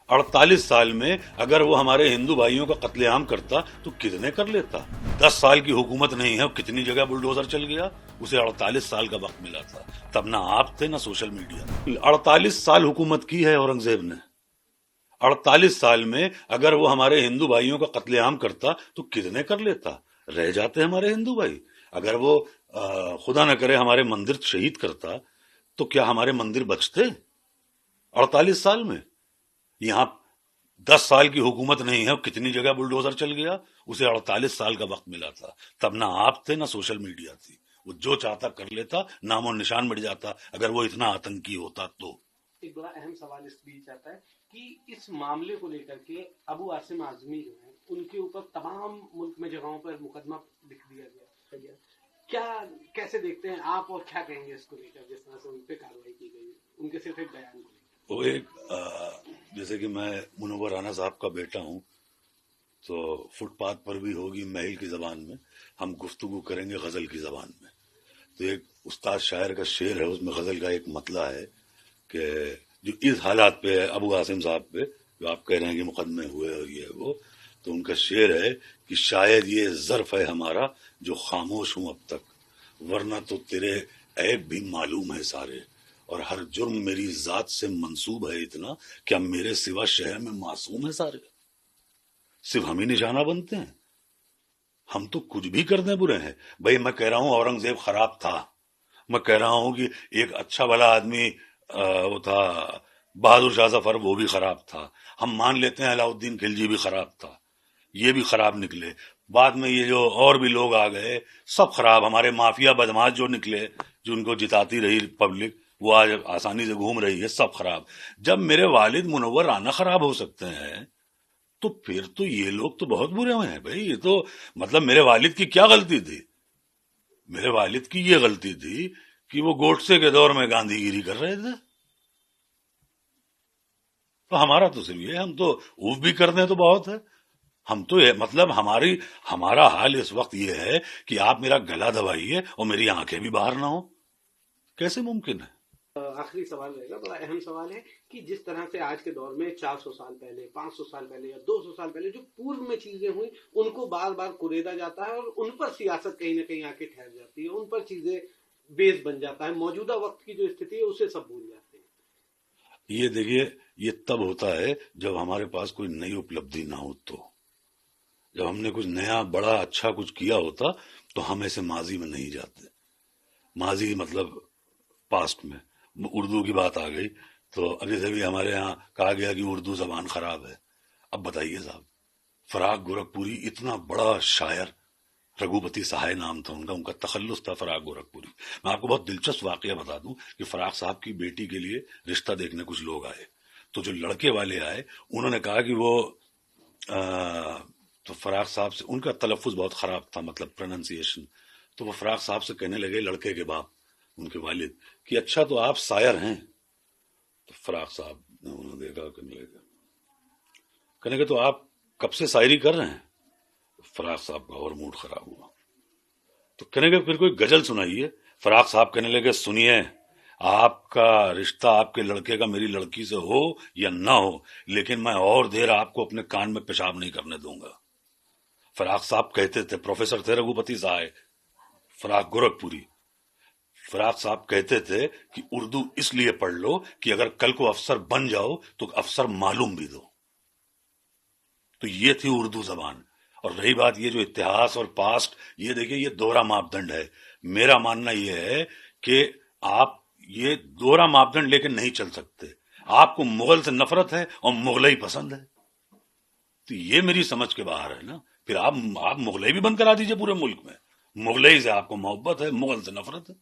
48 سال میں اگر وہ ہمارے ہندو بھائیوں کا قتل عام کرتا تو کتنے کر لیتا؟ 10 سال کی حکومت نہیں ہے، کتنی جگہ بلڈوزر چل گیا؟ اسے 48 سال کا وقت ملا تھا، تب نہ آپ تھے نہ سوشل میڈیا۔ 48 سال حکومت کی ہے اورنگزیب نے۔ 48 سال میں اگر وہ ہمارے ہندو بھائیوں کا قتل عام کرتا تو کتنے کر لیتا؟ رہ جاتے ہمارے ہندو بھائی۔ اگر وہ خدا نہ کرے ہمارے مندر شہید کرتا تو کیا ہمارے مندر بچتے؟ 48 سال میں یہاں 10 سال کی حکومت نہیں ہے، کتنی جگہ بلڈوزر چل گیا؟ اسے 48 سال کا وقت ملا تھا، تب نہ آپ تھے نہ سوشل میڈیا تھی۔ وہ جو چاہتا کر لیتا، نام و نشان مٹ جاتا اگر وہ اتنا آتنکی ہوتا تو۔ ایک بڑا اہم سوال اس بیچ آتا ہے کہ اس معاملے کو لے کر کے ابو عاصم اعظمی جو ہیں ان کے اوپر تمام ملک میں جگہوں پر مقدمہ لکھ دیا گیا، کیا کیسے دیکھتے ہیں آپ اور کیا کہیں گے اس کو لے کر جس طرح سے ان پہ کارروائی کی گئی ان کے صرف ایک بیان کو لے کر؟ وہ ایک جیسے کہ میں منور رانا صاحب کا بیٹا ہوں تو فٹ پاتھ پر بھی ہوگی محل کی زبان میں، ہم گفتگو کریں گے غزل کی زبان میں۔ تو ایک استاد شاعر کا شعر ہے، اس میں غزل کا ایک مطلع ہے کہ جو اس حالات پہ ہے ابو عاصم صاحب پہ جو آپ کہہ رہے ہیں کہ مقدمے ہوئے اور یہ وہ، تو ان کا شعر ہے کہ شاید یہ ظرف ہے ہمارا جو خاموش ہوں اب تک، ورنہ تو تیرے عیب بھی معلوم ہے سارے، اور ہر جرم میری ذات سے منسوب ہے اتنا، کیا میرے سوا شہر میں معصوم ہے سارے؟ صرف ہم ہی نشانہ بنتے ہیں، ہم تو کچھ بھی کر دیں برے ہیں۔ بھائی میں کہہ رہا ہوں اورنگزیب خراب تھا، میں کہہ رہا ہوں کہ ایک اچھا بھلا آدمی وہ تھا بہادر شاہ ظفر، وہ بھی خراب تھا۔ ہم مان لیتے ہیں علاؤ الدین خلجی بھی خراب تھا، یہ بھی خراب نکلے۔ بعد میں یہ جو اور بھی لوگ آ گئے سب خراب، ہمارے مافیا بدماش جو نکلے جو ان کو جتاتی رہی پبلک، وہ آج آسانی سے گھوم رہی ہے، سب خراب۔ جب میرے والد منور رانا خراب ہو سکتے ہیں تو پھر تو یہ لوگ تو بہت برے ہوئے ہیں بھائی۔ یہ تو مطلب میرے والد کی کیا غلطی تھی؟ میرے والد کی یہ غلطی تھی کہ وہ گوڈسے کے دور میں گاندھی گیری کر رہے تھے۔ تو ہمارا تو صرف یہ، ہم تو اوف بھی کر دیں تو بہت ہے۔ ہم تو مطلب ہمارا حال اس وقت یہ ہے کہ آپ میرا گلا دبائیے اور میری آنکھیں بھی باہر نہ ہوں، کیسے ممکن ہے؟ آخری سوال رہے گا، بڑا اہم سوال ہے کہ جس طرح سے آج کے دور میں 400 سال پہلے، 500 سال پہلے یا 200 سال پہلے جو پورو میں چیزیں ہوئی ان کو بار بار کریدا جاتا ہے اور ان پر سیاست کہیں نہ کہیں آ کے ٹھہر جاتی ہے، ان پر چیزیں بیس بن جاتا ہے، موجودہ وقت کی جو استھتی ہے اسے سب بھول جاتے ہیں۔ یہ دیکھیے، یہ تب ہوتا ہے جب ہمارے پاس کوئی نئی اپلبدھی نہ ہو، تو جب ہم نے کچھ نیا بڑا اچھا کچھ کیا ہوتا تو ہم ایسے ماضی میں نہیں جاتے۔ ماضی مطلب پاسٹ میں اردو کی بات آ گئی تو ابھی سے بھی ہمارے ہاں کہا گیا کہ اردو زبان خراب ہے۔ اب بتائیے صاحب، فراق گورکھپوری اتنا بڑا شاعر، رگھوپتی سہائے نام تھا ان کا تخلص تھا فراق گورکھپوری۔ میں آپ کو بہت دلچسپ واقعہ بتا دوں کہ فراق صاحب کی بیٹی کے لیے رشتہ دیکھنے کچھ لوگ آئے، تو جو لڑکے والے آئے انہوں نے کہا کہ وہ تو فراق صاحب سے، ان کا تلفظ بہت خراب تھا، مطلب پروننسیشن، تو وہ فراق صاحب سے کہنے لگے، لڑکے کے باپ ان کے والد، کہ اچھا تو آپ شاعر ہیں؟ تو فراق صاحب نے انہوں نے دیکھا، کہنے لگے تو آپ کب سے شاعری کر رہے ہیں؟ فراق صاحب کا اور موڈ خراب ہوا، تو کہنے لگے پھر کوئی غزل سنائیے۔ فراق صاحب کہنے لگے سنیے، آپ کا رشتہ آپ کے لڑکے کا میری لڑکی سے ہو یا نہ ہو، لیکن میں اور دیر آپ کو اپنے کان میں پیشاب نہیں کرنے دوں گا۔ فراق صاحب کہتے تھے، پروفیسر تھے رگھوپتی سہائے فراق گورکھپوری، فراق صاحب کہتے تھے کہ اردو اس لیے پڑھ لو کہ اگر کل کو افسر بن جاؤ تو افسر معلوم بھی دو۔ تو یہ تھی اردو زبان۔ اور رہی بات یہ جو اتہاس اور پاسٹ، یہ دیکھیے یہ دوہرا ماپدنڈ ہے۔ میرا ماننا یہ ہے کہ آپ یہ دوہرا ماپدنڈ لے کے نہیں چل سکتے۔ آپ کو مغل سے نفرت ہے اور مغلئی پسند ہے، تو یہ میری سمجھ کے باہر ہے نا۔ پھر آپ مغلئی بھی بند کرا دیجئے پورے ملک میں، مغلئی سے آپ کو محبت ہے، مغل سے نفرت ہے۔